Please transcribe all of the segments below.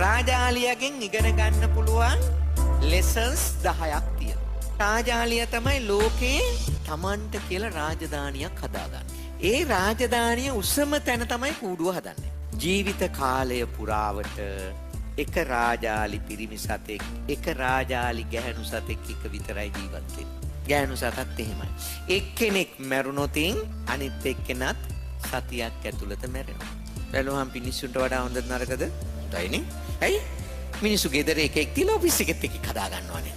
රාජාලියගෙන් ඉගෙන ගන්න පුළුවන් lessons 10ක් තියෙනවා. රාජාලිය තමයි ලෝකේ Tamanට කියලා රාජධානියක් හදාගන්නේ. ඒ රාජධානිය උසම තැන තමයි කූඩුව හදන්නේ. ජීවිත කාලය පුරාවට එක රාජාලි පිරිමි සතෙක් එක රාජාලි ගැහැණු සතෙක් එක විතරයි ජීවත් වෙන්නේ. ගැහැණු සතත් එහෙමයි. එක්කෙනෙක් මැරුණොතින් අනිත් එක්කෙනත් සතියක් ඇතුළත මැරෙනවා. බැලුවහම මිනිස්සුන්ට වඩා හොඳ නරකද? හොඳයිනේ. ඇයි? මිනිස්සු ගෙදර එකෙක් තියලා ඔෆිස් එකෙත් එකෙක් හදා ගන්නවානේ.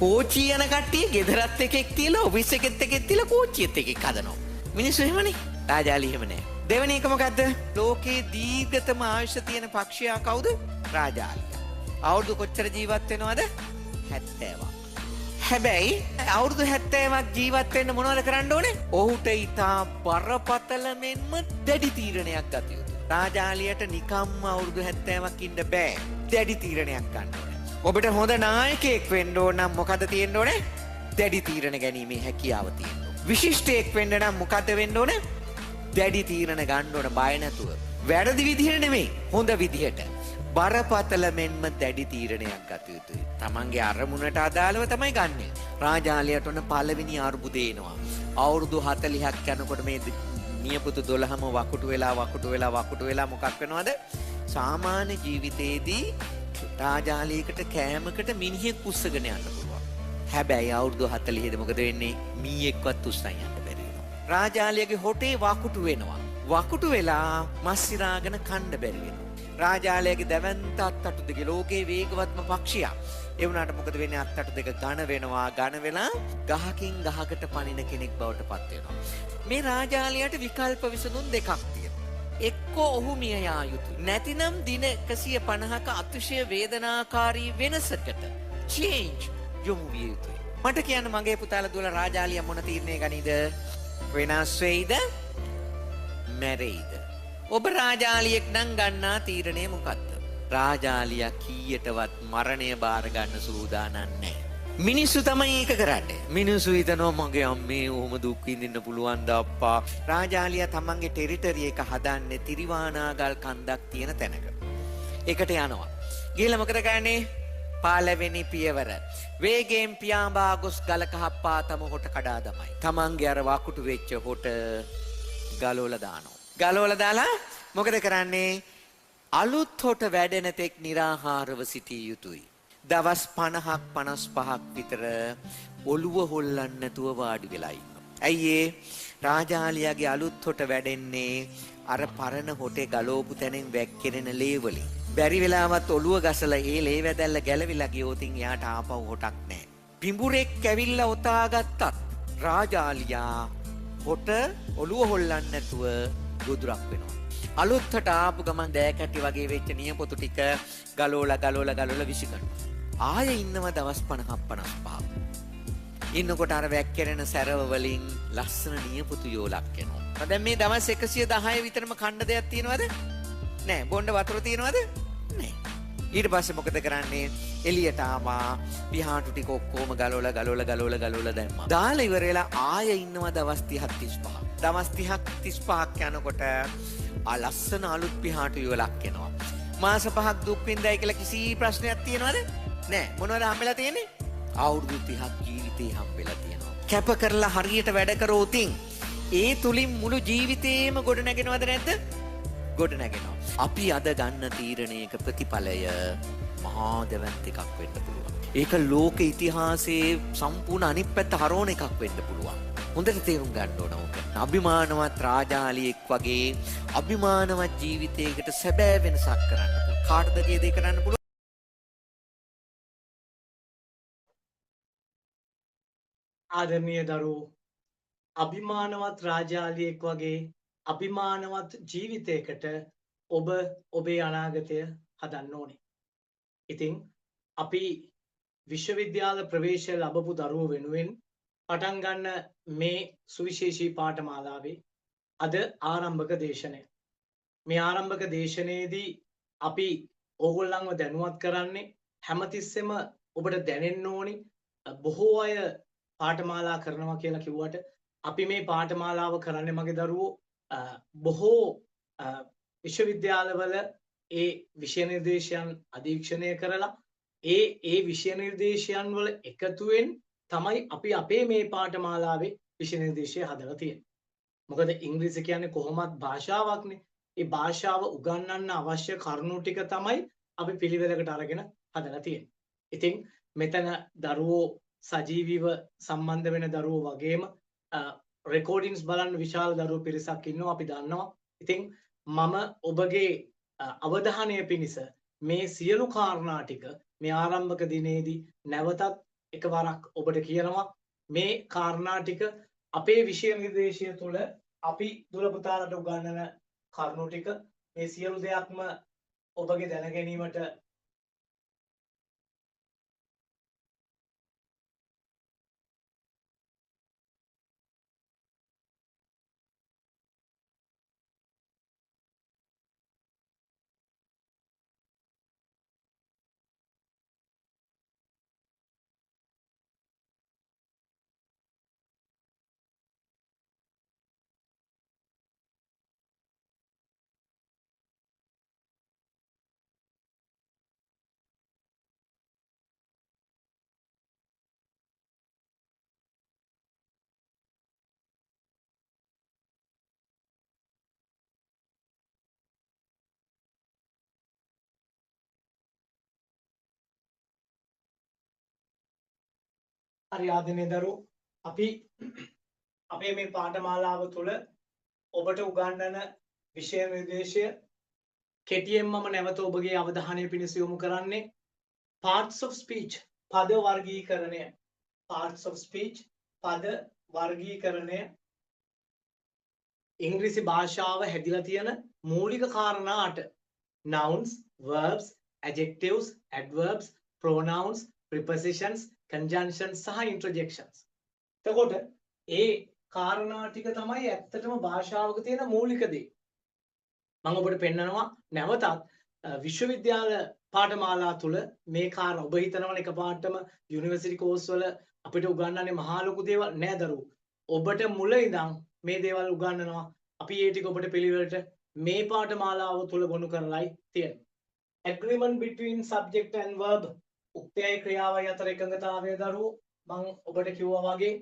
කෝච්චිය යන කට්ටිය ගෙදරත් එකෙක් තියලා ඔෆිස් එකෙත් එකෙක් තියලා කෝච්චියත් එකෙක් හදනවා. මිනිස්සු එහෙමනේ. රාජාලි එහෙම නෑ. දෙවෙනි එක මොකද්ද? ලෝකේ දීර්ඝතම ආයුෂ තියෙන පක්ෂියා කවුද? රාජාලිය. අවුරුදු කොච්චර ජීවත් වෙනවද? 70ක්. හැබැයි අවුරුදු 70ක් ජීවත් වෙන්න මොනවද කරන්න ඕනේ? ඔහුට ඊටා බරපතල මෙන්ම දැඩි තීරණයක් ගත යුතුයි. රාජාලියට නිකම්ම අවුරුදු 70ක් ඉන්න බෑ. දැඩි තීරණයක් ගන්න ඕනේ. ඔබට හොඳ නායකයෙක් වෙන්න ඕන නම් මොකද තියෙන්න ඕනේ? දැඩි තීරණ ගැනීමේ හැකියාව තියෙන්න ඕනේ. විශිෂ්ටයෙක් වෙන්න නම් මොකද වෙන්න ඕනේ? දැඩි තීරණ ගන්න ඕන බය නැතුව. වැරදි විදිහට නෙමෙයි, හොඳ විදිහට. බරපතල මෙන්ම දැඩි තීරණයක් ගත යුතුයි. තමන්ගේ අරමුණට අදාළව තමයි ගන්නෙ. රාජාලියට ඔන්න පළවෙනි අර්බුදේ එනවා. අවුරුදු 40ක් යනකොට මේ නියපොතු 12ම වකුටු වෙලා මොකක් වෙනවද? සාමාන්‍ය ජීවිතේදී රාජාලියකට කෑමකට මිනිහෙක් උස්සගෙන යන්න පුළුවන්. හැබැයි අවුරුදු 40ේදී මොකද වෙන්නේ? මීයෙක්වත් උස්සන් යන්න බැරි වෙනවා. රාජාලියගේ හොටේ වකුටු වෙනවා. වකුටු වෙලා මස් සිරාගෙන කන්න බැරි වෙනවා. රාජාලයගේ දැවැන්ත අත්තටු දෙක ලෝකේ වේගවත්ම පක්ෂියා. ඒ වුණාට මොකද වෙන්නේ? අත්තටු දෙක ඝන වෙනවා. ඝන වෙලා ගහකින් ගහකට පනින කෙනෙක් බවට පත් වෙනවා. මේ රාජාලයට විකල්ප විසඳුම් දෙකක් තියෙනවා. එක්ක ඔහු මිය යා යුතුයි. නැතිනම් දින 150ක අතිශය වේදනාකාරී වෙනසකට change යොමු විය යුතුයි. මට කියන්න මගේ පුතාලා දුවලා රාජාලිය මොන තීරණය ගනීද? වෙනස් වෙයිද? මැරෙයිද? ඔබ රාජාලියෙක් නම් ගන්නා තීරණය මොකක්ද? රාජාලියා කීයටවත් මරණය බාර ගන්න සූදානම් නැහැ. මිනිස්සු තමයි ඒක කරන්නේ. මිනිස්සු හිතනවා මගේ අම්මේ ඔහොම දුක් විඳින්න පුළුවන් ද අප්පා. රාජාලියා තමන්ගේ ටෙරිටරි එක හදන්නේ තිරිවානාගල් කන්දක් තියෙන තැනක. ඒකට යනවා. ගිහලා මොකද කරන්නේ? පාලවෙනි පියවර. වේගයෙන් පියාඹා ගොස් ගලක හප්පා තම හොට කඩා දමයි. තමන්ගේ අර වකුටු වෙච්ච හොට ගලවලා දානවා. ගලවලා දාලා මොකද කරන්නේ? අලුත් හොට වැඩෙන තෙක් निराහාරව සිටිය යුතුයි. දවස් 50ක් 55ක් විතර ඔළුව හොල්ලන්න නැතුව වාඩි වෙලා ඉන්නවා. ඇයි ඒ? රාජාලියාගේ අලුත් හොට වැඩෙන්නේ අර පරණ හොටේ ගලවපු තැනින් වැක්කිරෙන ලේ වලින්. බැරි වෙලාවත් ඔළුව ගසලා ඒ ලේ වැදල්ල ගැලවිලා ගියොතින් එයාට ආපහු හොටක් නැහැ. පිඹුරෙක් ඇවිල්ලා ඔතාගත්තත් රාජාලියා හොට ඔළුව හොල්ලන්න නැතුව ගොදුරක් වෙනවා. අලුත්ට ආපු ගමන් දෑකැටි වගේ වෙච්ච නියපොතු ටික ගලවලා විසි කරනවා. ආයෙ ඉන්නවා දවස් 50ක් 55. ඉන්නකොට අර වැක්කිරෙන සැරව වලින් ලස්සන නියපොතු යෝලක් එනවා. දැන් මේ දවස් 110 විතරම කන්න දෙයක් තියෙනවද? නෑ. බොන්න වතුර තියෙනවද? නෑ. ඊට පස්සේ මොකද කරන්නේ? එළියට ආවා. පිහාටු ටික ඔක්කොම ගලවලා දැම්මා. දාලා ඉවර වෙලා ආයෙ ඉන්නවා දවස් 30ක් 35. දවස් 30ක් 35ක් යනකොට ලස්සන අලුත් පිහාටු යුවලක් එනවා. මාස 5ක් දුක් විඳයි කියලා කිසි ප්‍රශ්නයක් තියෙනවද? නෑ. මොනවද හම්බෙලා තියෙන්නේ? අවුරුදු 30ක් ජීවිතේ හම්බෙලා තියෙනවා. කැප කරලා හරියට වැඩ කරෝතින් ඒ තුලින් මුළු ජීවිතේම ගොඩ නැගෙනවද නැද්ද? ගොඩ නැගෙනවා. අපි අද ගන්න තීරණයක ප්‍රතිඵලය මහා දැවැන්ත එකක් වෙන්න පුළුවන්. ඒක ලෝක ඉතිහාසයේ සම්පූර්ණ අනිත් පැත්ත හරවන එකක් වෙන්න පුළුවන්. හොඳට තේරුම් ගන්න ඕන ඕක. අභිමානවත් රාජාලියෙක් වගේ අභිමානවත් ජීවිතයකට සැබෑ වෙනසක් කරන්න පුළුවන්. කාටද මේ දේ කරන්න පුළුවන්? ආදරණීය දරුවෝ, අභිමානවත් රාජාලියෙක් වගේ අභිමානවත් ජීවිතයකට ඔබ ඔබේ අනාගතය හදන්න ඕනේ. ඉතින් අපි විශ්වවිද්‍යාල ප්‍රවේශය ලැබපු දරුවෝ වෙනුවෙන් පටන් ගන්න මේ සුවිශේෂී පාඨමාලාවේ අද ආරම්භක දේශනය. මේ ආරම්භක දේශනයේදී අපි ඕගොල්ලන්ව දැනුවත් කරන්නේ හැමතිස්සෙම ඔබට දැනෙන්න ඕනි බොහෝ අය පාඨමාලා කරනවා කියලා කිව්වට අපි මේ පාඨමාලාව කරන්නේ මගේ දරුවෝ බොහෝ විශ්වවිද්‍යාලවල ඒ විෂය නිර්දේශයන් අධීක්ෂණය කරලා ඒ විෂය නිර්දේශයන් වල එකතුවෙන් තමයි අපි අපේ මේ පාඨමාලාවේ විෂය නිර්දේශය හදලා තියෙන්නේ. මොකද ඉංග්‍රීසි කියන්නේ කොහොමත් භාෂාවක්නේ. ඒ භාෂාව උගන්වන්න අවශ්‍ය කරුණු ටික තමයි අපි පිළිවෙලකට අරගෙන හදලා තියෙන්නේ. ඉතින් මෙතන දරුවෝ සජීවීව සම්බන්ධ වෙන දරුවෝ වගේම රෙකෝඩින්ග්ස් බලන්න විශාල දරුවෝ පිරිසක් ඉන්නවා අපි දන්නවා. ඉතින් මම ඔබගේ අවධානය පිණිස මේ සියලු කාරණා ටික මේ ආරම්භක දිනේදී නැවතත් එකවරක් ඔබට කියනවා. මේ කාරණා ටික අපේ විෂය නිර්දේශය තුළ අපි දුර පුතාලට උගන්වන කරුණු ටික මේ සියලු දෙයක්ම ඔබගේ දැන ගැනීමට හරි ආදරණීය දරුවෝ අපි අපේ මේ පාඨමාලාව තුළ ඔබට උගන්වන විෂය නිර්දේශය කෙටියෙන් මම නැවත ඔබගේ අවධානය පිණිස යොමු කරන්නේ parts of speech පද වර්ගීකරණය parts of speech පද වර්ගීකරණය ඉංග්‍රීසි භාෂාව හැදිලා තියෙන මූලික කාරණා 8 nouns verbs adjectives adverbs pronouns prepositions conjunctions සහ interjections. එතකොට ඒ කාරණා ටික තමයි ඇත්තටම භාෂාවක තියෙන මූලික දේ. මම ඔබට පෙන්නනවා නැවතත් විශ්වවිද්‍යාල පාඨමාලා තුල මේ කාරණා ඔබ හිතනවනේ එකපාරටම යුනිවර්සිටි කෝස් වල අපිට උගන්වන්නේ මහා ලොකු දේවල් නෑ දරුවෝ. ඔබට මුල ඉඳන් මේ දේවල් උගන්වනවා. අපි ඒ ටික ඔබට පිළිවෙලට මේ පාඨමාලාව තුල ගොනු කරලායි තියෙන්නේ. agreement between subject and verb උක්තයයි ක්‍රියාවයි අතර එකඟතාවය දරුවෝ මම ඔබට කිව්වා වගේ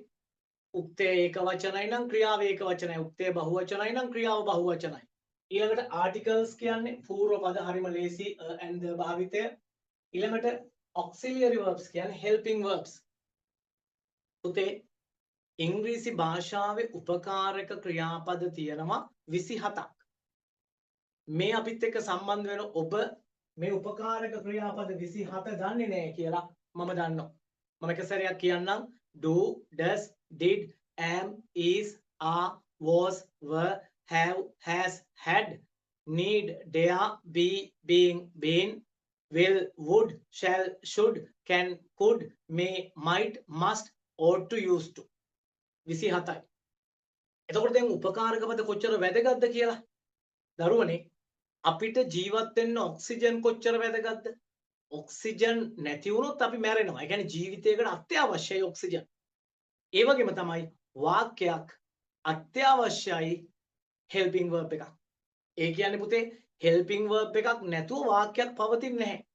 උක්තය ඒක වචනයි නම් ක්‍රියාව ඒක වචනයි උක්තය බහුවචනයි නම් ක්‍රියාව බහුවචනයි ඊළඟට ආටිකල්ස් කියන්නේ පූර්ව පද හරිම ලේසි and the භාවිතය ඊළඟට auxiliary verbs කියන්නේ helping verbs පුතේ ඉංග්‍රීසි භාෂාවේ උපකාරක ක්‍රියාපද තියෙනවා 27ක් මේ අපිත් එක්ක සම්බන්ධ වෙන ඔබ මේ උපකාරක ක්‍රියාපද 27 දන්නේ නැහැ කියලා මම දන්නවා. මම එක සැරයක් කියන්නම් do, does, did, am, is, are, was, were, have, has, had, need, dare, be, being, been, will, would, shall, should, can, could, may, might, must, ought to, used to. 27යි. එතකොට දැන් උපකාරක පද කොච්චර වැදගත්ද කියලා දරුවනේ අපිට ජීවත් වෙන්න ඔක්සිජන් කොච්චර වැදගත්ද? ඔක්සිජන් නැති වුණොත් අපි මැරෙනවා. ඒ කියන්නේ ජීවිතයකට අත්‍යවශ්‍යයි ඔක්සිජන්. ඒ වගේම තමයි වාක්‍යයක් අත්‍යවශ්‍යයි helping verb එකක්. ඒ කියන්නේ පුතේ helping verb එකක් නැතුව වාක්‍යයක් පවතින්නේ නැහැ.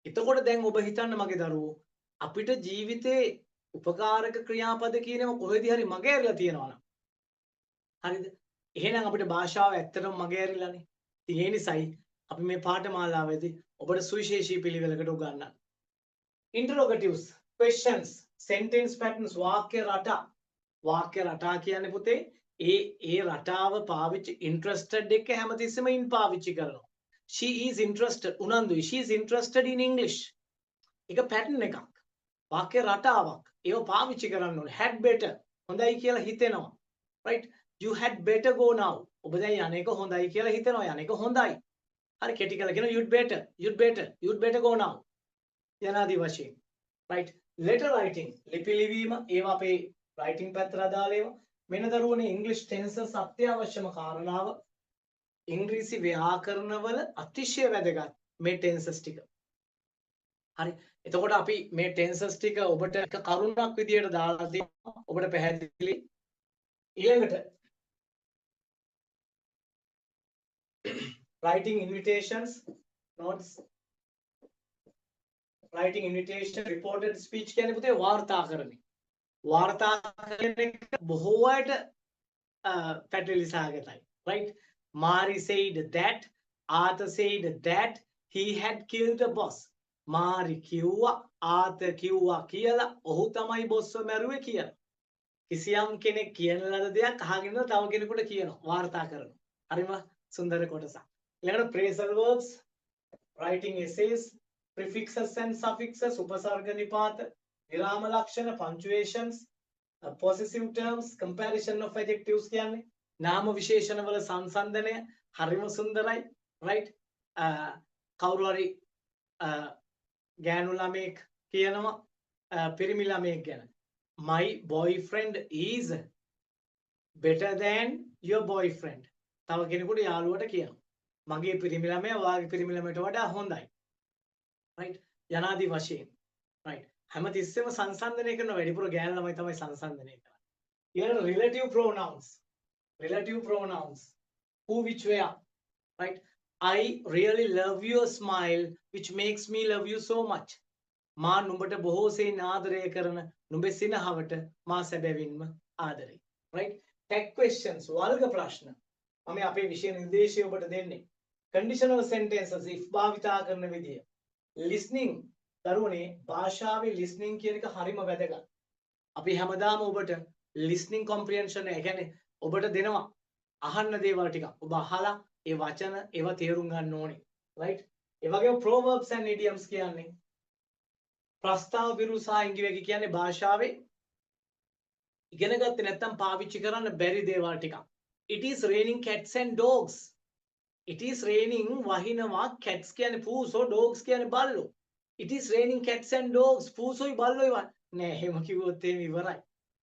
එතකොට දැන් ඔබ හිතන්න මගේ දරුවෝ අපිට ජීවිතේ උපකාරක ක්‍රියාපද කියනම කොහෙද හරි මගේ ඇරිලා තියෙනවා නම් හරිද? එහෙනම් අපිට භාෂාව ඇත්තටම මගේ ඇරිලානේ. ඉතින් ඒ නිසායි අපි මේ පාඨමාලාවේදී ඔබට සුවිශේෂී පිළිවෙලකට උගන්වන්නේ. Interrogatives, questions, sentence patterns වාක්‍ය රටා. වාක්‍ය රටා කියන්නේ පුතේ ඒ රටාව පාවිච්චි interested එක හැමතිස්සෙම in පාවිච්චි කරනවා. She is interested උනන්දුයි. She is interested in English. ඒක pattern එකක්. වාක්‍ය රටාවක්. ඒව පාවිච්චි කරන්න ඕනේ. Had better හොඳයි කියලා හිතෙනවා. Right? You had better go now. ඔබ දැන් යන්නේක හොඳයි කියලා හිතනවා. යන්නේක හොඳයි. හරි කෙටි කරලා කියනවා you'd better go now. යනාදී වශයෙන්. Right? Letter writing ලිපි ලිවීම ඒවා අපේ writing පැත්තට අදාළ ඒවා. මෙන්න දරුවනේ English tenses අත්‍යවශ්‍යම කාරණාව. ඉංග්‍රීසි ව්‍යාකරණවල අතිශය වැදගත් මේ tenses ටික. හරි. එතකොට අපි මේ tenses ටික ඔබට එක කරුණක් විදියට දාලා තියෙනවා. ඔබට පැහැදිලි. ඊළඟට writing invitations, notes, writing invitation, reported speech කියන්නේ පුතේ වාර්තාකරණය. වාර්තාකරණය බොහෝ අයට පැටලි සහගතයි. Right? Mari said that, Arthur said that he had killed the boss. Mari කිව්වා, Arthur කිව්වා කියලා ඔහු තමයි බොස්ව මැරුවේ කියලා. කිසියම් කෙනෙක් කියන ලද දෙයක් අහගෙන තව කෙනෙකුට කියනවා වාර්තා කරනවා. හරිම සුන්දර කොටසක්. ඊළඟට phrasal verbs, writing essays, prefixes and suffixes, උපසර්ග නිපාත, විරාම ලක්ෂණ, punctuations, possessive terms, comparison of adjectives කියන්නේ නාම විශේෂණවල සංසන්දනය හරිම සුන්දරයි. right? කවුරු හරි ගෑනු ළමෙක් කියනවා පිරිමි ළමෙක් ගැන, my boyfriend is better than your boyfriend. තව කෙනෙකුට යාළුවට කියනවා මගේ පිරිමි ළමයා ඔයාගේ පිරිමි ළමයට වඩා හොඳයි. right? යනාදී වශයෙන්. right? හැමතිස්සෙම සංසන්දනය කරන වැඩිපුර ගෑනු ළමයි තමයි සංසන්දනය කරන්නේ. ඊළඟ relative pronouns. Relative pronouns. Who, which, where. Right? I really love your smile, which makes me love you so much. මා නුඹට බොහෝසෙයින් ආදරය කරන නුඹේ සිනහවට මා සැබවින්ම ආදරෙයි. Right? Tag questions. වර්ග ප්‍රශ්න. මම අපේ විෂය නිර්දේශය ඔබට දෙන්නේ. Conditional sentences if භාවිතා කරන විදිය. Listening. දරුවනේ භාෂාවේ listening කියන එක හරිම වැදගත්. අපි හැමදාම ඔබට listening comprehension ඒ කියන්නේ ඔබට දෙනවා අහන්න දේවල් ටික. ඔබ අහලා ඒ වචන ඒවා තේරුම් ගන්න ඕනේ. right? ඒ වගේම proverbs and idioms කියන්නේ ප්‍රස්තාව විරුසා ඉංග්‍රීසි කියන්නේ භාෂාවේ ඉගෙන ගත්තේ නැත්නම් පාවිච්චි කරන්න බැරි දේවල් ටික. It is raining cats and dogs. It is raining වහිනවා cats කියන්නේ පූසෝ, dogs කියන්නේ බල්ලෝ. It is raining cats and dogs. පූසෝයි බල්ලෝයි නෑ එහෙම කිව්වොත් එහෙම ඉවරයි.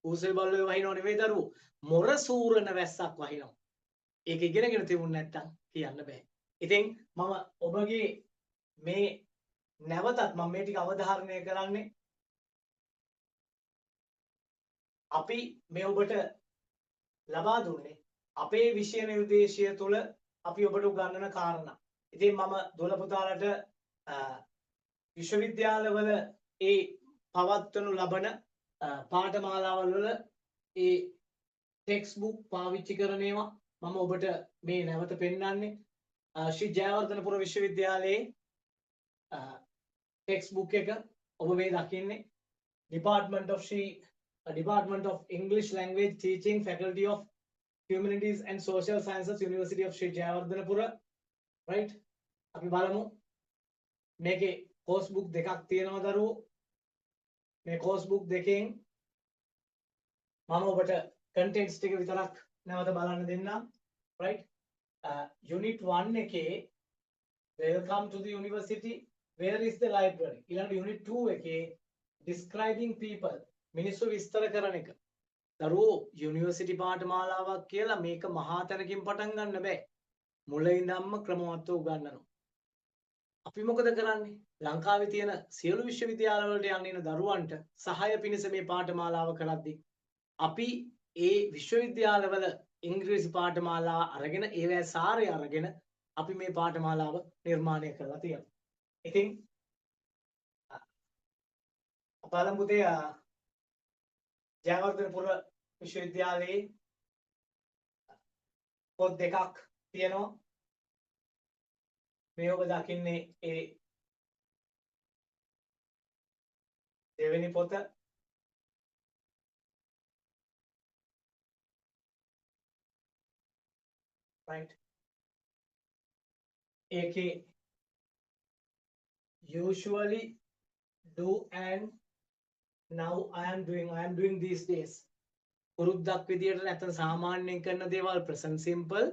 පූසෝයි බල්ලෝයි වහිනව නෙවෙයි දරුවෝ. මොර සූරන වැස්සක් වහිනවා. ඒක ඉගෙනගෙන තිබුණ නැත්තම් කියන්න බෑ. ඉතින් මම ඔබගේ මේ නැවතත් මම මේ ටික අවධාරණය කරන්නේ අපි මේ ඔබට ලබා දුන්නේ අපේ විෂය නිර්දේශය තුළ අපි ඔබට උගන්වන කාරණා. ඉතින් මම දොළ පුතාලට විශ්වවිද්‍යාලවල ඒ පවත්වනු ලබන පාඨමාලාවල් වල ඒ ටෙක්ස්ට් බුක් පාවිච්චි කරන ඒවා මම ඔබට මේ නැවත පෙන්වන්නේ. ශ්‍රී ජයවර්ධනපුර විශ්වවිද්‍යාලයේ ටෙක්ස්ට් බුක් එක ඔබ මේ දකින්නේ Department of English Language Teaching, Faculty of Humanities and Social Sciences, University of Sri Jayawardhanapura. right? අපි බලමු මේකේ course book දෙකක් තියෙනවා දරුවෝ. මේ course book දෙකෙන් මම ඔබට contents ටික විතරක් නැවත බලන්න දෙන්නම්. right? unit 1 එකේ welcome to the university, where is the library. ඊළඟ unit 2 එකේ describing people, මිනිස්සු විස්තර කරන එක. දරුවෝ යුනිවර්සිටි පාඨමාලාවක් කියලා මේක මහා තැනකින් පටන් ගන්න බෑ. මුල ඉඳන්ම ක්‍රමවත්ව උගන්වනවා. අපි මොකද කරන්නේ? ලංකාවේ තියෙන සියලු විශ්වවිද්‍යාලවලට යන්න ඉන දරුවන්ට සහාය පිණිස මේ පාඨමාලාව කරද්දී අපි ඒ විශ්වවිද්‍යාලවල ඉංග්‍රීසි පාඨමාලා අරගෙන ඒවැ සාරය අරගෙන අපි මේ පාඨමාලාව නිර්මාණය කරලා තියෙනවා. ඉතින් බලමු ජයවර්ධනපුර විශ්වවිද්‍යාලයේ පොත් දෙකක් තියෙනවා. මේ ඔබ දකින්නේ ඒ දෙවෙනි පොත. right? ඒකේ usually, do and now I am doing these days. පුරුද්දක් විදියට නැත්නම් සාමාන්‍යයෙන් කරන දේවල් present simple,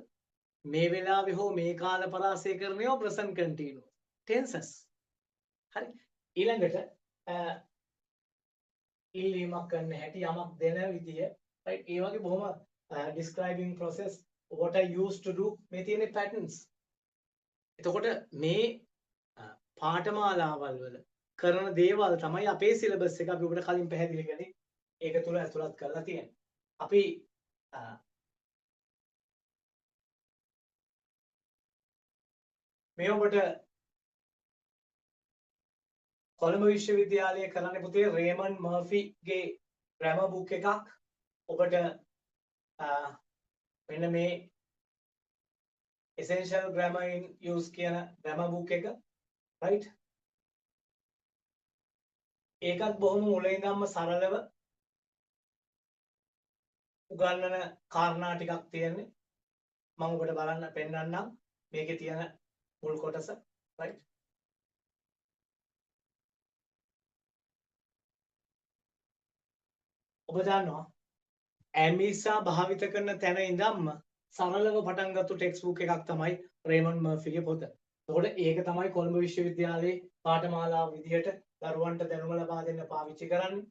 මේ වෙලාවේ හෝ මේ කාල පරාසය කරනේව present continuous tenses. හරි. ඊළඟට ඉල්ලීමක් කරන්න හැටි යමක් දෙන විදිය, right? ඒ වගේ බොහොම describing process, what I used to do, මේ තියෙන patterns. එතකොට මේ පාඨමාලාවල් වල කරන දේවල් තමයි අපේ සිලබස් එක අපි ඔබට කලින් පැහැදිලි කළේ. ඒක තුල ඇතුළත් කරලා තියෙනවා. අපි මේ ඔබට කොළඹ විශ්වවිද්‍යාලයේ කරන්න පුතේ රේමන් මර්ෆිගේ ග්‍රැමර් බුක් එකක් ඔබට මෙන්න මේ essential grammar in use කියන grammar book එක right ඒකත් බොහොම මුලින් ඉඳන්ම සරලව උගන්වන කාරණා ටිකක් තියෙන්නේ මම ඔබට බලන්න පෙන්නන්නම් මේකේ තියෙන මුල් කොටස right ඔබ දන්නවා ඇමිසා භාවිත කරන තැන ඉඳන්ම සරලව පටන් ගත්ත ටෙක්ස්ට් බුක් එකක් තමයි රේමන් මර්ෆිගේ පොත. එතකොට ඒක තමයි කොළඹ විශ්වවිද්‍යාලයේ පාඨමාලාව විදිහට දරුවන්ට දැනුම ලබා දෙන්න පාවිච්චි කරන්නේ.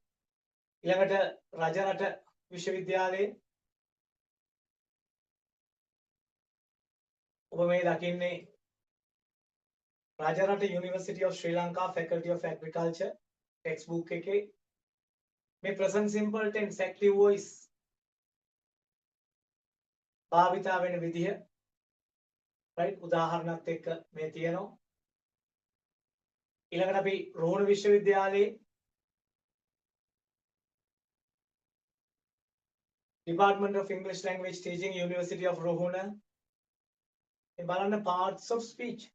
ඊළඟට රජරට විශ්වවිද්‍යාලයේ ඔබ මේ දකින්නේ Rajarata University of Sri Lanka Faculty of Agriculture text book එකේ මේ present simple tense active voice භාවිතා වෙන විදිහ right උදාහරණත් එක්ක මේ තියෙනවා ඊළඟට අපි රෝහණ විශ්වවිද්‍යාලයේ Department of English Language Teaching University of Rohuna මේ බලන්න parts of speech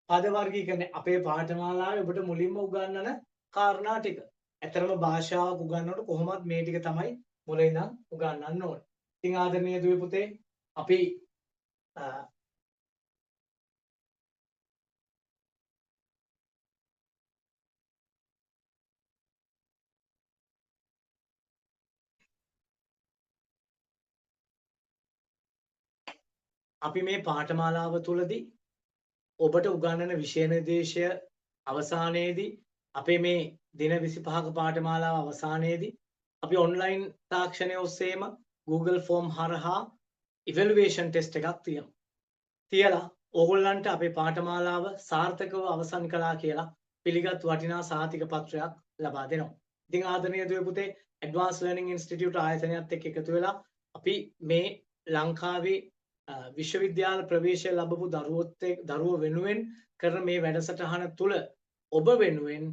පද වර්ගීකරණය අපේ පාඨමාලාවේ ඔබට මුලින්ම උගන්වන කාරණා ටික. ඇතරම භාෂාවක් උගන්වනකොට කොහොමද මේ ටික තමයි මුලින් ඉඳන් උගන්වන්න ඕනේ. ඉතින් ආදරණීය දුවේ පුතේ අපි මේ පාඨමාලාව තුළදී ඔබට උගන්වන විෂය නිර්දේශය අවසානයේදී අපේ මේ දින 25ක පාඨමාලාව අවසානයේදී අපි ඔන්ලයින් තාක්ෂණය ඔස්සේම Google form හරහා evaluation test එකක් තියෙනවා. තියලා ඕගොල්ලන්ට අපේ පාඨමාලාව සාර්ථකව අවසන් කළා කියලා පිළිගත් වටිනා සහතික පත්‍රයක් ලබා දෙනවා. ඉතින් ආදරණීය දුවේ පුතේ Advanced Learning Institute ආයතනයත් එක්ක එකතු වෙලා අපි මේ ලංකාවේ විශ්වවිද්‍යාල ප්‍රවේශය ලැබපු දරුවෝ වෙනුවෙන් කරන මේ වැඩසටහන තුළ ඔබ වෙනුවෙන්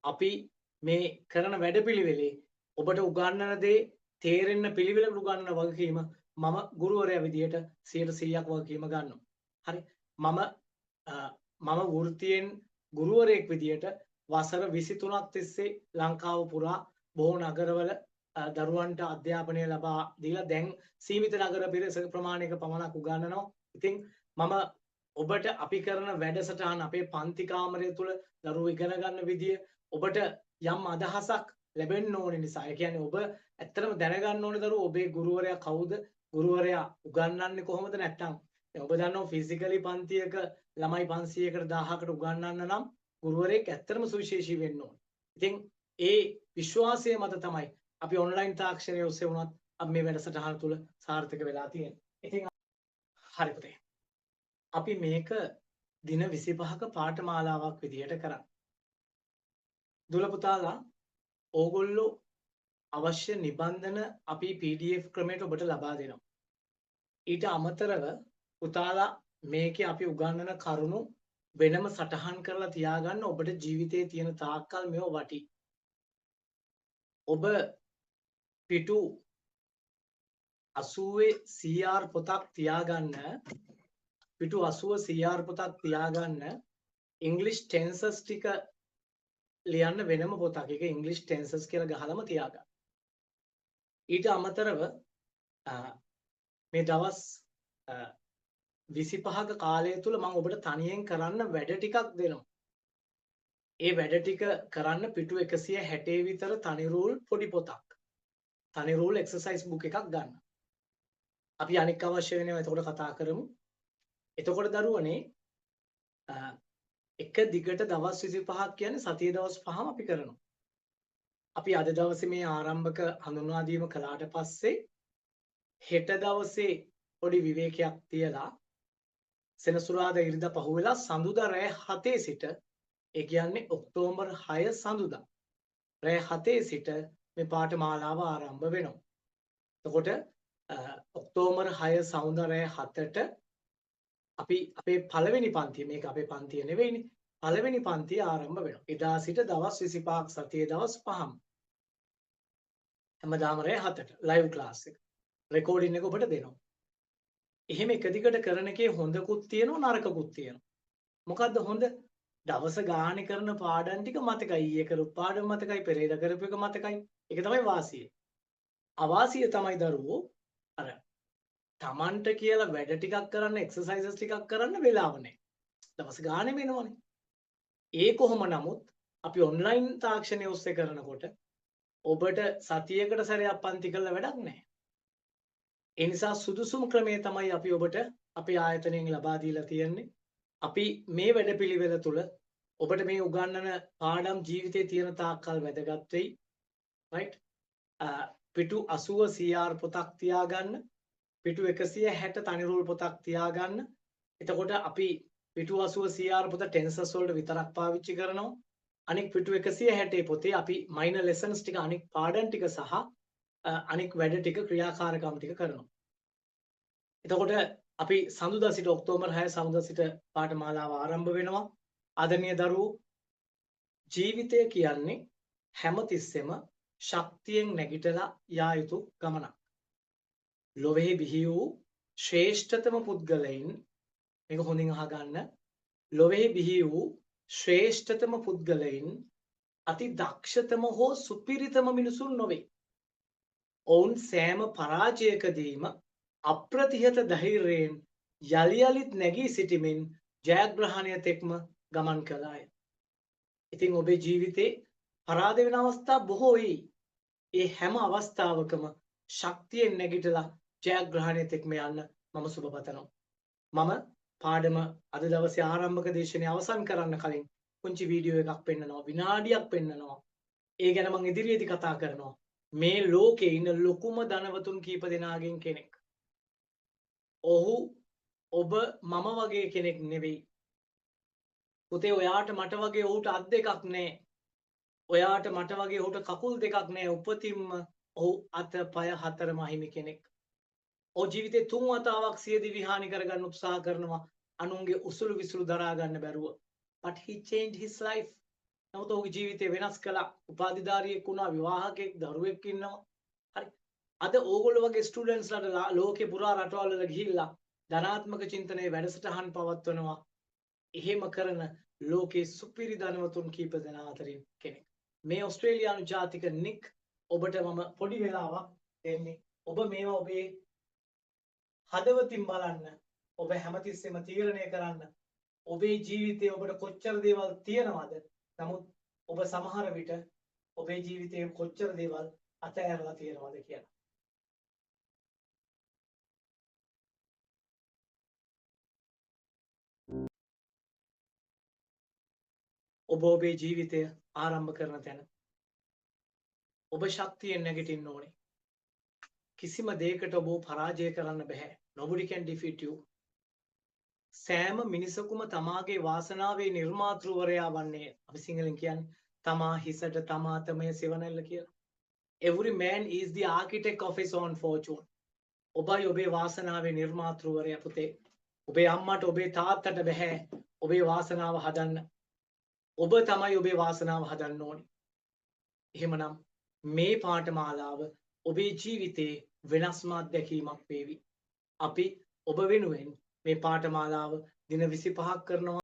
අපි මේ කරන වැඩපිළිවෙලේ ඔබට උගන්වන දේ තේරෙන්න පිළිවෙලකට උගන්වන වගකීම මම ගුරුවරයා විදියට 100%ක් වගකීම ගන්නවා. හරි. මම වෘත්තියෙන් ගුරුවරයෙක් විදියට වසර 23ක් තිස්සේ ලංකාව පුරා බොහෝ නගරවල දරුවන්ට අධ්‍යාපනය ලබා දීලා දැන් සීමිත නගර පිරිසක ප්‍රමාණයක පමණක් උගන්වනවා. ඉතින් මම ඔබට අපි කරන වැඩසටහන අපේ පන්ති කාමරය තුල දරුවෝ ඉගෙන ගන්න විදිය ඔබට යම් අදහසක් ලැබෙන්න ඕන නිසා ඒ කියන්නේ ඔබ ඇත්තටම දැනගන්න ඕනේ දරුවෝ ඔබේ ගුරුවරයා කවුද ගුරුවරයා උගන්වන්නේ කොහොමද නැත්තම් ඔබ දන්නවා ෆිසිකලි පන්තියක ළමයි 500කට 1000කට උගන්වන්න නම් ගුරුවරයෙක් ඇත්තටම සුවිශේෂී වෙන්න ඕනේ. ඉතින් ඒ විශ්වාසය මත තමයි අපි ඔන්ලයින් තාක්ෂණය ඔස්සේ වුණත් අපි මේ වැඩසටහන තුල සාර්ථක වෙලා තියෙන්නේ. ඉතින් හරි පුතේ. අපි මේක දින 25ක පාඨමාලාවක් විදියට කරා. දුල පුතාලා ඕගොල්ලෝ අවශ්‍ය නිබන්ධන අපි PDF ක්‍රමයට ඔබට ලබා දෙනවා. ඊට අමතරව පුතාලා මේකේ අපි උගන්වන කරුණු වෙනම සටහන් කරලා තියාගන්න ඔබට ජීවිතයේ තියෙන තාක්කල් මේව වටි. ඔබ පිටු 80 CR පොතක් තියාගන්න පිටු 80 CR පොතක් තියාගන්න ඉංග්‍රීසි ටෙන්සස් ටික ලියන්න වෙනම පොතක්. ඒක ඉංග්‍රීසි ටෙන්සස් කියලා ගහලම තියාගන්න. ඊට අමතරව මේ දවස් 25ක කාලය තුල මම ඔබට තනියෙන් කරන්න වැඩ ටිකක් දෙනවා. ඒ වැඩ ටික කරන්න පිටු 160 විතර තනි රූල් පොඩි පොතක්. තනි රූල් එක්සර්සයිස් බුක් එකක් ගන්න. අපි අනික් අවශ්‍ය වෙනවා එතකොට කතා කරමු. එතකොට දරුවනේ එක දිගට දවස් 25ක් කියන්නේ සතිය දවස් 5ම අපි කරනවා. අපි අද දවසේ මේ ආරම්භක හඳුන්වා දීම කළාට පස්සේ හෙට දවසේ පොඩි විවේකයක් තියලා සෙනසුරාදා ඉරිදා පහුවෙලා සඳුදා රෑ 7 සිට ඒ කියන්නේ ඔක්තෝබර් 6 සඳුදා රෑ 7 සිට මේ පාඨමාලාව ආරම්භ වෙනවා. එතකොට ඔක්තෝබර් 6 සඳුදා රෑ 7ට අපි අපේ පළවෙනි පන්තිය මේක අපේ පන්තිය නෙවෙයිනේ. පළවෙනි පන්තිය ආරම්භ වෙනවා. එදා සිට දවස් 25ක් සතියේ දවස් 5ම. හැමදාම රෑ 7ට ලයිව් ක්ලාස් එක. රෙකෝඩින් එක ඔබට දෙනවා. එහෙම එක දිගට කරන එකේ හොඳකුත් තියෙනවා නරකකුත් තියෙනවා. මොකද්ද හොඳ? දවස ගානේ කරන පාඩම් ටික මතකයි. ඊයේ කරපු පාඩම මතකයි, පෙරේද කරපු එක මතකයි. ඒක තමයි වාසිය. අවාසිය තමයි දරුවෝ අර තමන්ට කියලා වැඩ ටිකක් කරන්න, එක්සර්සයිසස් ටිකක් කරන්න වෙලාව නැහැ. දවස් ගානේ වෙනවනේ. ඒ කොහොම නමුත් අපි ඔන්ලයින් තාක්ෂණය ඔස්සේ කරනකොට ඔබට සතියකට සැරයක් පන්ති කරලා වැඩක් නැහැ. ඒ නිසා සුදුසුම ක්‍රමය තමයි අපි ඔබට අපේ ආයතනයෙන් ලබා දීලා තියෙන්නේ. අපි මේ වැඩපිළිවෙල තුළ ඔබට මේ උගන්වන පාඩම් ජීවිතේ තියෙන තාක්කල් වැදගත් වෙයි. right? පිටු 80 CR පොතක් තියාගන්න. පිටු 160 තනිරුල් පොතක් තියාගන්න. එතකොට අපි පිටු 80 CR පොත ටෙන්සර්ස් වලට විතරක් පාවිච්චි කරනවා. අනික පිටු 160 පොතේ අපි මයිනර් ලෙසන්ස් ටික අනික පාඩම් ටික සහ අනික වැඩ ටික ක්‍රියාකාරකම් ටික කරනවා. එතකොට අපි සඳුදා සිට ඔක්තෝබර් 6 සඳුදා සිට පාඨමාලාව ආරම්භ වෙනවා. ආදරණීය දරුවෝ, ජීවිතය කියන්නේ හැමතිස්සෙම ශක්තියෙන් නැගිටලා යා යුතු ගමනක්. ලොවේ බිහි වූ ශ්‍රේෂ්ඨතම පුද්ගලයන්, මේක හොඳින් අහගන්න, ලොවේ බිහි වූ ශ්‍රේෂ්ඨතම පුද්ගලයන් අති දක්ෂතම හෝ සුපිරිතම මිනිසුන් නොවේ. ඔවුන් සෑම පරාජයකදීම අප්‍රතිහත ධෛර්යයෙන් යලි යලිත් නැගී සිටිමින් ජයග්‍රහණය තෙක්ම ගමන් කළාය. ඉතින් ඔබේ ජීවිතේ පරාද වෙන අවස්ථා බොහෝයි. ඒ හැම අවස්ථාවකම ශක්තියෙන් නැගිටලා ජයග්‍රහණය තෙක්ම යන්න මම සුබ පතනවා. මම පාඩම අද දවසේ ආරම්භක දේශනය අවසන් කරන්න කලින් පුංචි වීඩියෝ එකක් පෙන්නනවා, විනාඩියක් පෙන්නනවා. ඒ ගැන මම ඉදිරියේදී කතා කරනවා. මේ ලෝකේ ඉන්න ලොකුම ධනවතුන් කීප දෙනාගෙන් කෙනෙක්. ඔහු ඔබ මම වගේ කෙනෙක් නෙවෙයි. පුතේ, ඔයාට මට වගේ ඔහුට අත් දෙකක් නැහැ. ඔයාට මට වගේ ඔහුට කකුල් දෙකක් නැහැ. උපතින්ම ඔහු අත පය හතරම අහිමි කෙනෙක්. ඔහු ජීවිතේ 3 වතාවක් සිය දිවි හානි කරගන්න උත්සාහ කරනවා. අනුන්ගේ උසුළු විසුළු දරා ගන්න බැරුව. But he changed his life. නමුත් ඔහුගේ ජීවිතය වෙනස් කළා. උපාධිධාරියෙක් වුණා, විවාහකෙක්, දරුවෙක් ඉන්නවා. හරි. අද ඕගොල්ලෝ වගේ ස්ටුඩන්ට්ස්ලාට ලෝකේ පුරා රටවල් වල ගිහිල්ලා ධනාත්මක චින්තනයේ වැඩසටහන් පවත්වනවා. එහෙම කරන ලෝකේ සුපිරි ධනවතුන් කීප දෙනා අතරින් කෙනෙක්. මේ ඕස්ට්‍රේලියානු ජාතික නික්, ඔබට මම පොඩි වෙලාවක් දෙන්නේ. ඔබ මේවා ඔබේ හදවතින් බලන්න. ඔබ හැමතිස්සෙම තීරණය කරන්න. ඔබේ ජීවිතේ ඔබට කොච්චර දේවල් තියෙනවද? නමුත් ඔබ සමහර විට ඔබේ ජීවිතේ කොච්චර දේවල් අතහැරලා තියෙනවද කියලා. ඔබ ඔබේ ජීවිතය ආරම්භ කරන තැන ඔබ ශක්තියෙන් නැගිටින්න ඕනේ. කිසිම දෙයකට ඔබ පරාජය කරන්න බෑ. Nobody can defeat you. සෑම මිනිසකුම තමාගේ වාසනාවේ නිර්මාතෘවරයා වන්නේ. අපි සිංහලෙන් කියන්නේ තමා හිසට තමා තමය සෙවණැල්ල කියලා. Every man is the architect of his own fortune. ඔබයි ඔබේ වාසනාවේ නිර්මාතෘවරයා පුතේ. ඔබේ අම්මට ඔබේ තාත්තට බෑ ඔබේ වාසනාව හදන්න. ඔබ තමයි ඔබේ වාසනාව හදන්න ඕනේ. එහෙමනම් මේ පාඨමාලාව ඔබේ ජීවිතේ වෙනස්ම අත්දැකීමක් වේවි. අපි ඔබ වෙනුවෙන් මේ පාඨමාලාව දින 25ක් කරනවා.